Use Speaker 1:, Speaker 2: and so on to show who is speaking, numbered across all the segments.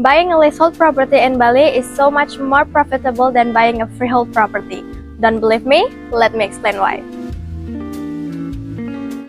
Speaker 1: Buying a leasehold property in Bali is so much more profitable than buying a freehold property. Don't believe me? Let me explain why.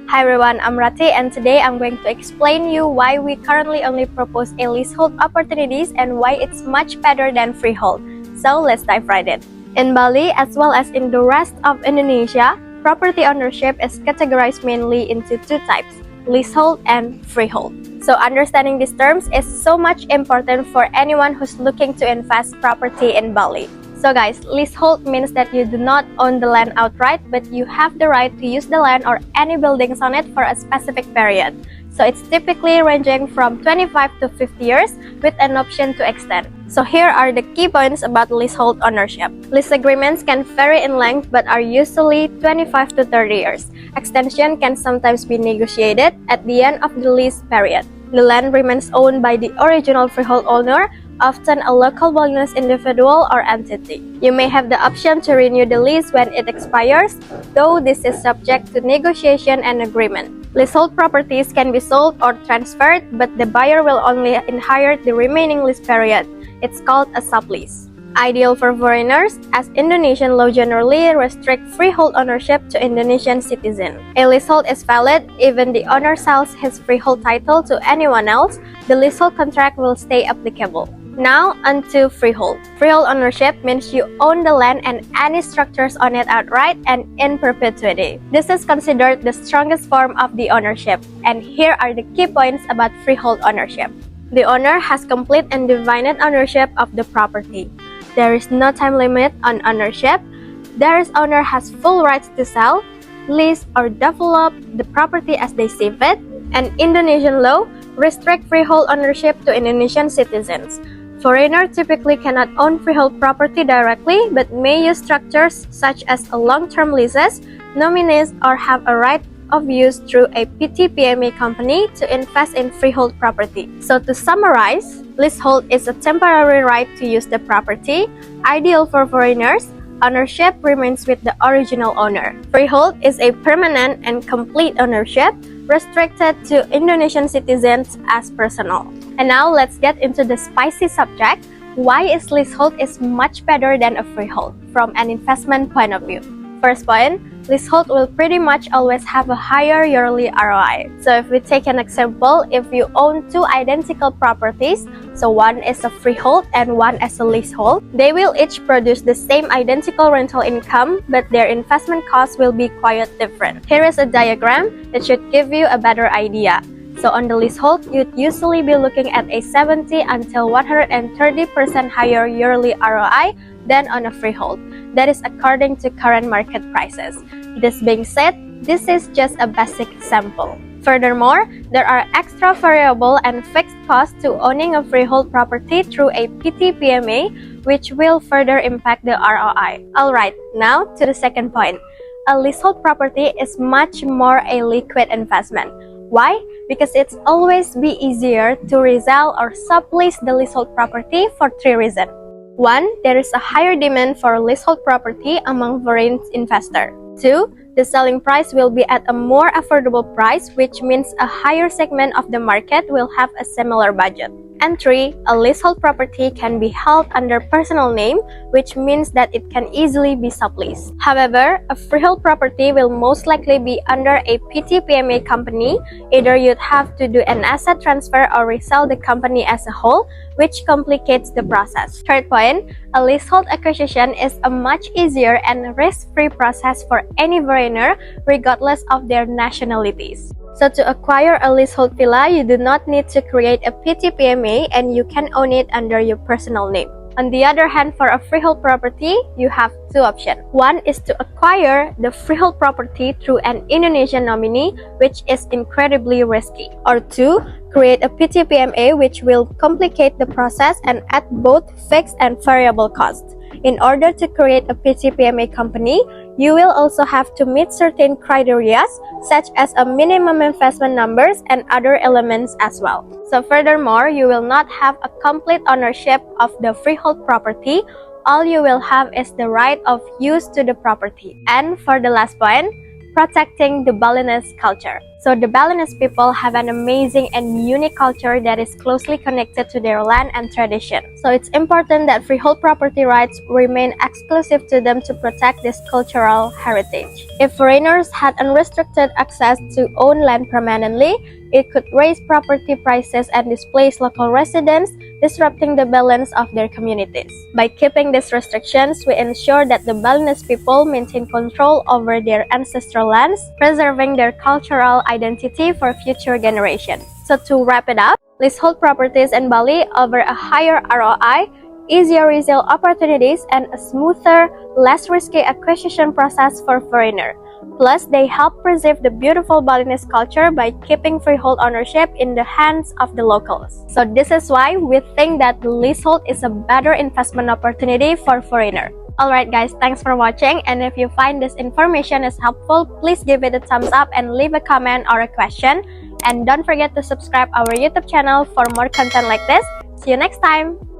Speaker 1: Hi everyone, I'm Ratih and today I'm going to explain you why we currently only propose a leasehold opportunities and why it's much better than freehold. So let's dive right in. In Bali, as well as in the rest of Indonesia, property ownership is categorized mainly into two types, leasehold and freehold. So understanding these terms is so much important for anyone who's looking to invest property in Bali. So guys, leasehold means that you do not own the land outright, but you have the right to use the land or any buildings on it for a specific period. So it's typically ranging from 25 to 50 years with an option to extend. So here are the key points about leasehold ownership. Lease agreements can vary in length but are usually 25 to 30 years. Extension can sometimes be negotiated at the end of the lease period. The land remains owned by the original freehold owner, often a local Balinese individual or entity. You may have the option to renew the lease when it expires, though this is subject to negotiation and agreement. Leasehold properties can be sold or transferred, but the buyer will only inherit the remaining lease period. It's called a sublease. Ideal for foreigners, as Indonesian law generally restrict freehold ownership to Indonesian citizens. A leasehold is valid even the owner sells his freehold title to anyone else. The leasehold contract will stay applicable. Now onto freehold. Freehold ownership means you own the land and any structures on it outright and in perpetuity. This is considered the strongest form of the ownership, and here are the key points about freehold ownership. The owner has complete and divided ownership of the property. There is no time limit on ownership. The owner has full rights to sell, lease, or develop the property as they see fit, and Indonesian law restrict freehold ownership to Indonesian citizens. Foreigners typically cannot own freehold property directly, but may use structures such as a long-term leases, nominees, or have a right of use through a PT-PME company to invest in freehold property. So to summarize, leasehold is a temporary right to use the property, ideal for foreigners. Ownership remains with the original owner. Freehold is a permanent and complete ownership, restricted to Indonesian citizens as personal. And now let's get into the spicy subject. Why is leasehold is much better than a freehold from an investment point of view? First point, leasehold will pretty much always have a higher yearly ROI. So if we take an example, if you own two identical properties, so one is a freehold and one is a leasehold, they will each produce the same identical rental income, but their investment costs will be quite different. Here is a diagram that should give you a better idea. So on the leasehold, you'd usually be looking at a 70 until 130% higher yearly ROI than on a freehold. That is according to current market prices. This being said, this is just a basic sample. Furthermore, there are extra variable and fixed costs to owning a freehold property through a PT-PME, which will further impact the ROI. Alright, now to the second point. A leasehold property is much more a liquid investment. Why? Because it's always be easier to resell or sublease the leasehold property for three reasons. One, there is a higher demand for leasehold property among foreign investors. Two, the selling price will be at a more affordable price, which means a higher segment of the market will have a similar budget. And three, a leasehold property can be held under personal name, which means that it can easily be subleased. However, a freehold property will most likely be under a PT-PME company. Either you'd have to do an asset transfer or resell the company as a whole, which complicates the process. Third point, a leasehold acquisition is a much easier and risk-free process for any foreigner, regardless of their nationalities. So to acquire a leasehold villa, you do not need to create a PT-PME and you can own it under your personal name. On the other hand, for a freehold property, you have two options. One is to acquire the freehold property through an Indonesian nominee, which is incredibly risky. Or two, create a PT-PME, which will complicate the process and add both fixed and variable costs. In order to create a PT-PME company, you will also have to meet certain criteria, such as a minimum investment numbers and other elements as well. So furthermore, you will not have a complete ownership of the freehold property. All you will have is the right of use to the property. And for the last point, protecting the Balinese culture. So the Balinese people have an amazing and unique culture that is closely connected to their land and tradition. So it's important that freehold property rights remain exclusive to them to protect this cultural heritage. If foreigners had unrestricted access to own land permanently, it could raise property prices and displace local residents, disrupting the balance of their communities. By keeping these restrictions, we ensure that the Balinese people maintain control over their ancestral lands, preserving their cultural identity for future generations. So to wrap it up, leasehold properties in Bali offer a higher ROI, easier resale opportunities, and a smoother, less risky acquisition process for foreigners. Plus, they help preserve the beautiful Balinese culture by keeping freehold ownership in the hands of the locals. So this is why we think that the leasehold is a better investment opportunity for foreigners. Alright guys, thanks for watching, and if you find this information is helpful, please give it a thumbs up and leave a comment or a question. And don't forget to subscribe our YouTube channel for more content like this. See you next time!